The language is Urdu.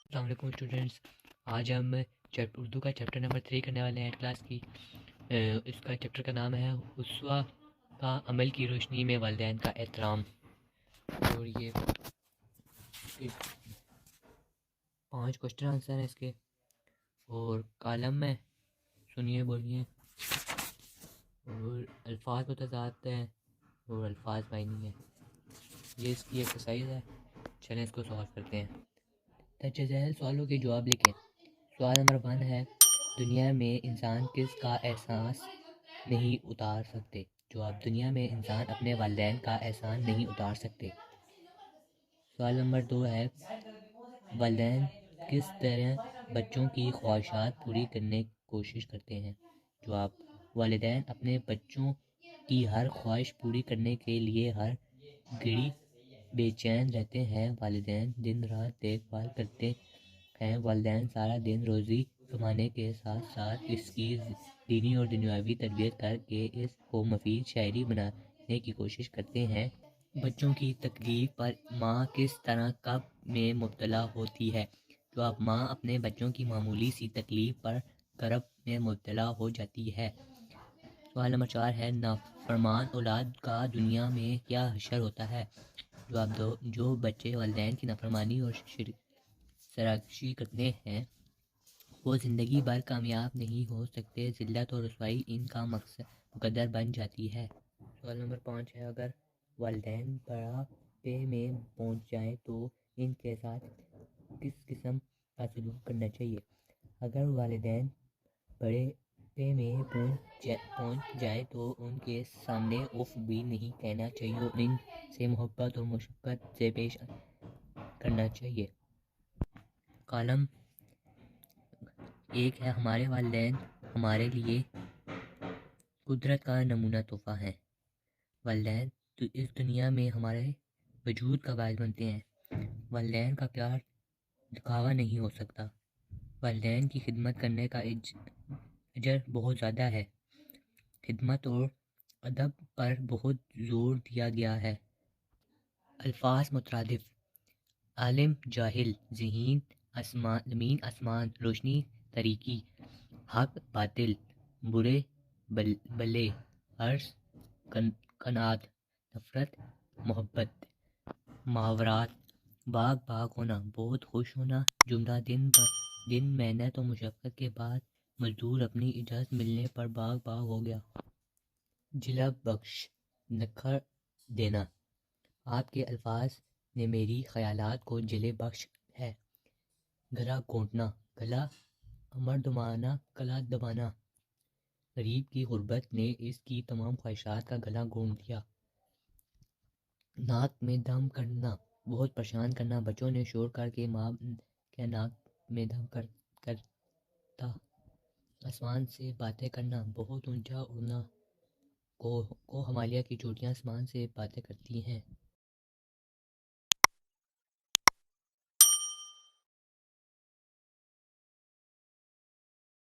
السلام علیکم اسٹوڈنٹس، آج ہم اردو کا چیپٹر نمبر 3 کرنے والے ہیں کلاس کی۔ اس کا چیپٹر کا نام ہے اسوہ کا عمل کی روشنی میں والدین کا احترام۔ اور یہ 5 کوشچن آنسر ہیں اس کے، اور کالم میں سنیے بولیے، اور الفاظ متضاد ہیں اور الفاظ معنی ہیں۔ یہ اس کی ایکسرسائز ہے، چلیں اس کو سالو کرتے ہیں۔ درج ذیل سوالوں کے جواب لکھیں۔ سوال نمبر 1 ہے، دنیا میں انسان کس کا احساس نہیں اتار سکتے؟ جواب، دنیا میں انسان اپنے والدین کا احسان نہیں اتار سکتے۔ سوال نمبر 2 ہے، والدین کس طرح بچوں کی خواہشات پوری کرنے کی کوشش کرتے ہیں؟ جواب، والدین اپنے بچوں کی ہر خواہش پوری کرنے کے لیے ہر گھڑی بے چین رہتے ہیں۔ والدین دن رات دیکھ بھال کرتے ہیں۔ والدین سارا دن روزی کمانے کے ساتھ ساتھ اس کی دینی اور دنیاوی تربیت کر کے اس کو مفید شاعری بنانے کی کوشش کرتے ہیں۔ بچوں کی تکلیف پر ماں کس طرح کرب میں مبتلا ہوتی ہے؟ جواب، ماں اپنے بچوں کی معمولی سی تکلیف پر کرب میں مبتلا ہو جاتی ہے۔ سوال نمبر 4 ہے، نافرمان اولاد کا دنیا میں کیا حشر ہوتا ہے؟ جواب، جو بچے والدین کی نافرمانی اور سرکشی کرتے ہیں وہ زندگی بھر کامیاب نہیں ہو سکتے۔ ذلت اور رسوائی ان کا مقدر بن جاتی ہے۔ سوال نمبر 5 ہے، اگر والدین بڑھاپے میں پہنچ جائیں تو ان کے ساتھ کس قسم کا سلوک کرنا چاہیے؟ اگر والدین بڑھاپے میں پہنچ جائیں تو ان کے سامنے اف بھی نہیں کہنا چاہیے اور ان سے محبت اور مشفقت سے پیش کرنا چاہیے۔ کالم 1 ہے، ہمارے والدین ہمارے لیے قدرت کا نمونہ تحفہ ہیں۔ والدین تو اس دنیا میں ہمارے وجود کا باعث بنتے ہیں۔ والدین کا پیار دکھاوا نہیں ہو سکتا۔ والدین کی خدمت کرنے کا اجر بہت زیادہ ہے۔ خدمت اور ادب پر بہت زور دیا گیا ہے۔ الفاظ مترادف: عالم، جاہل، ذہین، زمین آسمان، روشنی تاریکی، حق باطل، برے بھلے، عرض قناعت، نفرت محبت۔ محاورات: باغ باغ ہونا، بہت خوش ہونا، جملہ دن محنت و مشقت کے بعد مزدور اپنی اجازت ملنے پر باغ باغ ہو گیا۔ جلب بخش، نکھر دینا، آپ کے الفاظ نے میری خیالات کو جلے بخش ہے۔ گلا گھونٹنا، گلا مردمانہ گلا دبانا، غریب کی غربت نے اس کی تمام خواہشات کا گلا گھونٹ دیا۔ ناک میں دم کرنا، بہت پریشان کرنا، بچوں نے شور کر کے ماں کے ناک میں دم کرتا۔ آسمان سے باتیں کرنا، بہت اونچا اڑنا، کو ہمالیہ کی چوٹیاں آسمان سے باتیں کرتی ہیں۔